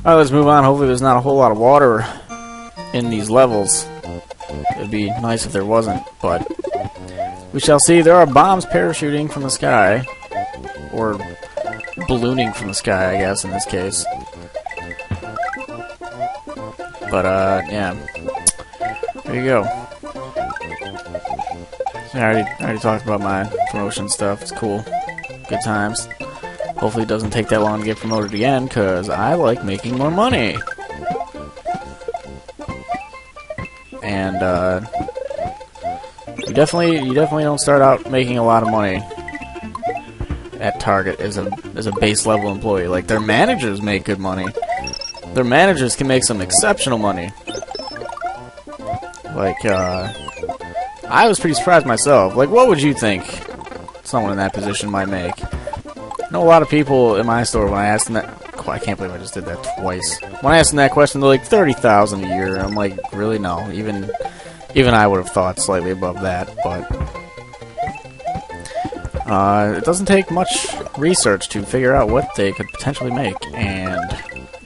Alright, let's move on. Hopefully there's not a whole lot of water in these levels. It'd be nice if there wasn't, but we shall see. There are bombs parachuting from the sky. Or ballooning from the sky, I guess, in this case. But, yeah. There you go. I already talked about my promotion stuff. It's cool. Good times. Hopefully it doesn't take that long to get promoted again, because I like making more money. And, you definitely don't start out making a lot of money at Target as a base level employee. Like, their managers make good money. Their managers can make some exceptional money. Like, I was pretty surprised myself. Like, what would you think someone in that position might make? I know a lot of people in my store, when I asked them that... I can't believe I just did that twice. When I asked them that question, they're like, $30,000 a year. I'm like, really? No. Even I would have thought slightly above that, but... it doesn't take much research to figure out what they could potentially make, and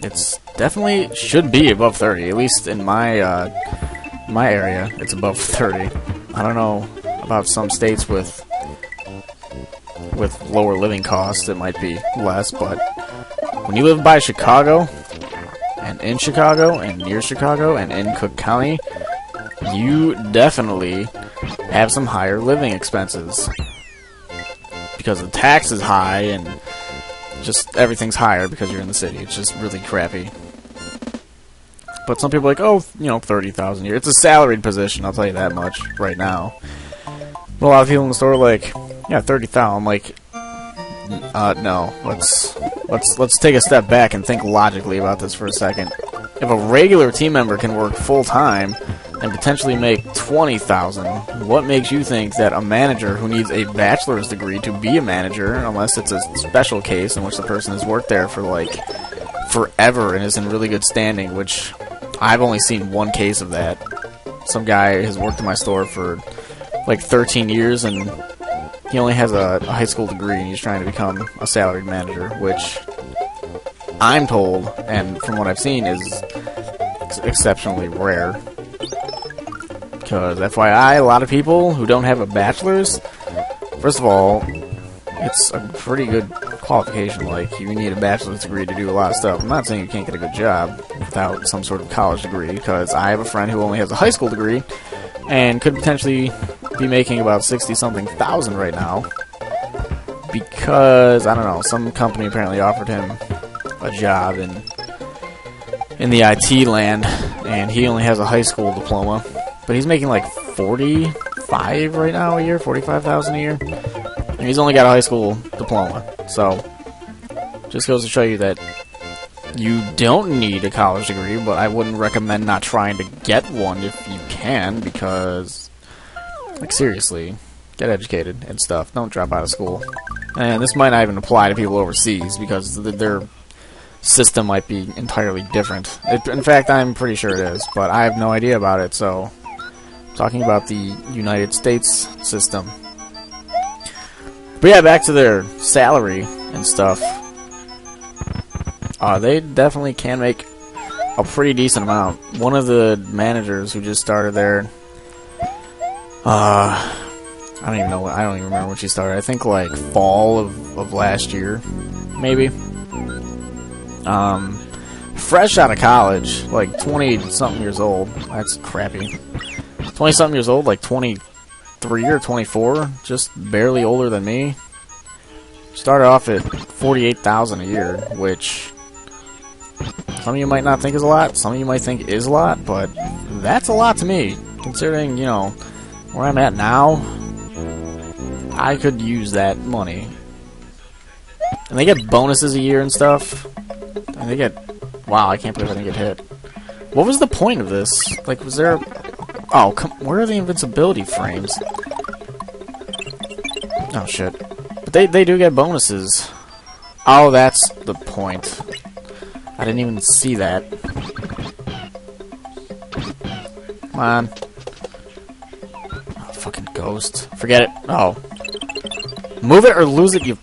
it's definitely should be above 30. At least in my my area, it's above 30. I don't know about some states with lower living costs, it might be less, but when you live by Chicago, and in Chicago, and near Chicago, and in Cook County, you definitely have some higher living expenses. Because the tax is high, and just everything's higher because you're in the city. It's just really crappy. But some people are like, oh, you know, $30,000 a year. It's a salaried position, I'll tell you that much right now. But a lot of people in the store are like, yeah, $30,000. I'm like, no. Let's take a step back and think logically about this for a second. If a regular team member can work full time and potentially make $20,000, what makes you think that a manager who needs a bachelor's degree to be a manager, unless it's a special case in which the person has worked there for like forever and is in really good standing, which I've only seen one case of that. Some guy has worked in my store for like 13 years and he only has a high school degree and he's trying to become a salaried manager, which I'm told, and from what I've seen, is exceptionally rare. Because FYI, a lot of people who don't have a bachelor's, first of all, it's a pretty good qualification. Like, you need a bachelor's degree to do a lot of stuff. I'm not saying you can't get a good job without some sort of college degree, because I have a friend who only has a high school degree and could potentially be making about 60-something thousand right now. Because, I don't know, some company apparently offered him a job in the IT land, and he only has a high school diploma. But he's making like 45 right now a year, 45,000 a year, and he's only got a high school diploma. So, just goes to show you that you don't need a college degree, but I wouldn't recommend not trying to get one if you can, because, like, seriously, get educated and stuff. Don't drop out of school. And this might not even apply to people overseas, because their system might be entirely different. In fact, I'm pretty sure it is, but I have no idea about it, so... Talking about the United States system. But yeah, back to their salary and stuff. They definitely can make a pretty decent amount. One of the managers who just started there, I don't even remember when she started. I think like fall of last year, maybe. Fresh out of college, like 20-something years old. That's crappy. 20-something years old, like 23 or 24, just barely older than me. Started off at $48,000 a year, which some of you might not think is a lot, some of you might think is a lot, but that's a lot to me, considering, you know, where I'm at now. I could use that money. And they get bonuses a year and stuff. And they get... Wow, I can't believe I didn't get hit. What was the point of this? Like, was there... Oh, where are the invincibility frames? Oh, shit. But they do get bonuses. Oh, that's the point. I didn't even see that. Come on. Oh, fucking ghost. Forget it. Oh. Move it or lose it, you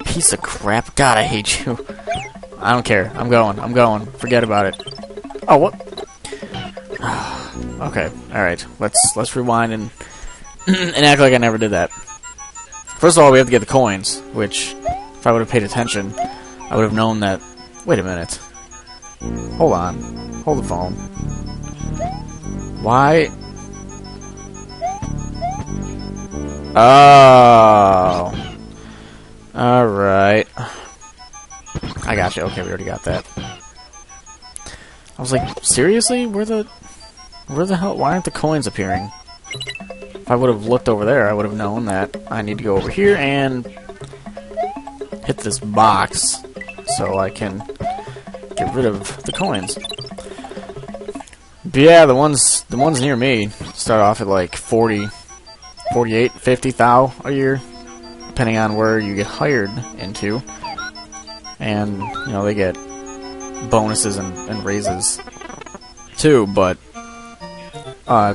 piece of crap. God, I hate you. I don't care. I'm going. Forget about it. Oh, what? Okay, alright. Let's rewind and and act like I never did that. First of all, we have to get the coins, which, if I would have paid attention, I would have known that... Wait a minute. Hold on. Hold the phone. Why? Oh. Alright. I got you. Okay, we already got that. I was like, seriously? Where the hell? Why aren't the coins appearing? If I would have looked over there, I would have known that I need to go over here and hit this box so I can get rid of the coins. But yeah, the ones near me start off at like 40, 48, 50 thou a year, depending on where you get hired into. And, you know, they get bonuses and raises too, but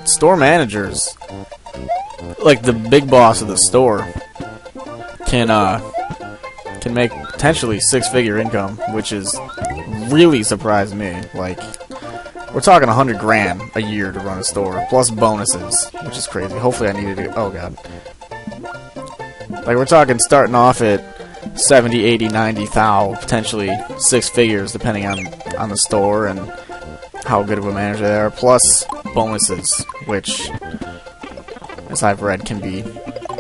store managers, like the big boss of the store, can make potentially six-figure income, which is really surprised me. Like, we're talking 100 grand a year to run a store, plus bonuses, which is crazy. Hopefully I needed to... Oh, God. Like, we're talking starting off at 70, 80, 90 thou, potentially six figures, depending on the store and how good of a manager they are, plus bonuses, which, as I've read, can be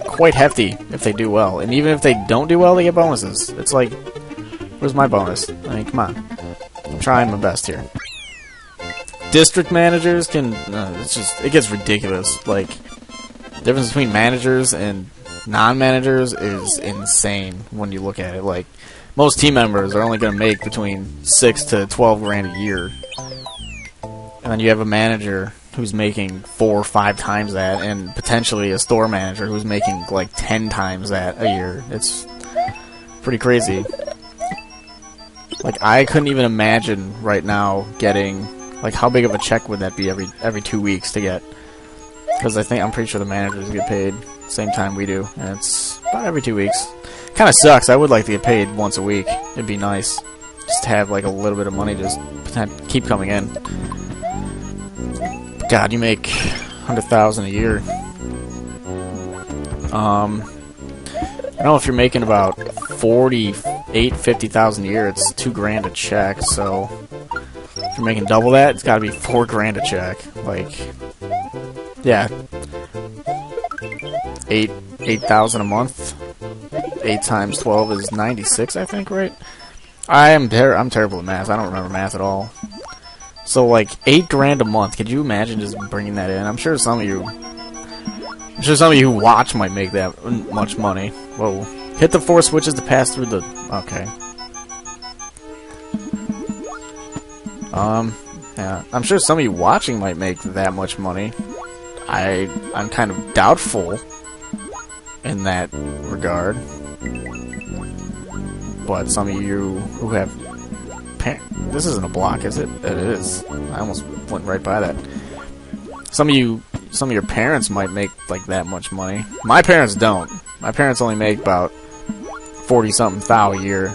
quite hefty if they do well. And even if they don't do well, they get bonuses. It's like, where's my bonus? I mean, come on. I'm trying my best here. District managers can... it's just... It gets ridiculous. Like, the difference between managers and non-managers is insane when you look at it. Like, most team members are only going to make between 6 to 12 grand a year. And then you have a manager who's making 4 or 5 times that, and potentially a store manager who's making like 10 times that a year. It's pretty crazy. Like, I couldn't even imagine right now getting, like, how big of a check would that be every 2 weeks to get? Because I'm pretty sure the managers get paid same time we do, and it's about every 2 weeks. Kind of sucks. I would like to get paid once a week. It'd be nice just to have like a little bit of money just keep coming in. God, you make 100,000 a year. I know if you're making about 50,000 a year, it's 2 grand a check. So if you're making double that, it's got to be 4 grand a check. Like, yeah, 8,000 a month. 8 times 12 is 96, I think, right? I'm terrible at math. I don't remember math at all. So, like, 8 grand a month. Could you imagine just bringing that in? I'm sure some of you who watch might make that much money. Whoa. Hit the 4 switches to pass through the... Okay. Yeah. I'm sure some of you watching might make that much money. I'm kind of doubtful in that regard. But some of you who have... This isn't a block, is it? It is. I almost went right by that. Some of your parents might make like that much money. My parents don't. My parents only make about 40-something thou a year.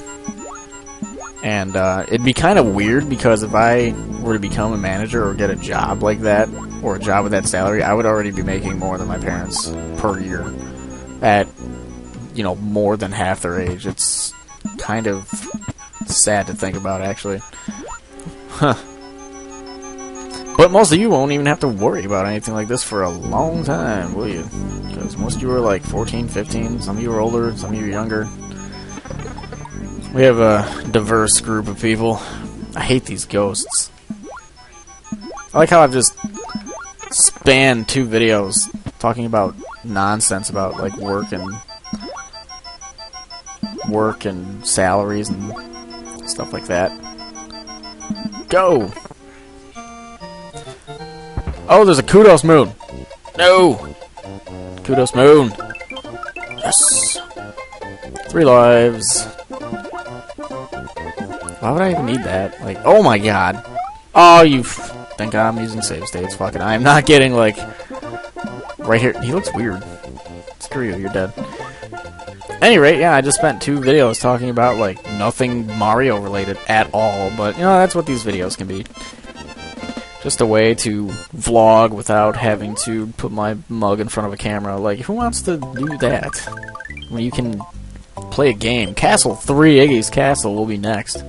And it'd be kind of weird because if I were to become a manager or get a job like that, or a job with that salary, I would already be making more than my parents per year. At, you know, more than half their age. It's kind of sad to think about, actually. Huh. But most of you won't even have to worry about anything like this for a long time, will you? Because most of you are like 14, 15, some of you are older, some of you are younger. We have a diverse group of people. I hate these ghosts. I like how I've just spanned 2 videos talking about nonsense about like work and salaries and stuff like that. Go! Oh, there's a kudos moon! No! Kudos moon! Yes! 3 lives. Why would I even need that? Like, oh my god! Oh, you think I'm using save states? Fuck it. I am not getting, like, right here. He looks weird. Screw you, you're dead. any rate, yeah, I just spent 2 videos talking about, like, nothing Mario related at all, but, you know, that's what these videos can be. Just a way to vlog without having to put my mug in front of a camera. Like, who wants to do that? When you can play a game. Castle 3, Iggy's Castle will be next.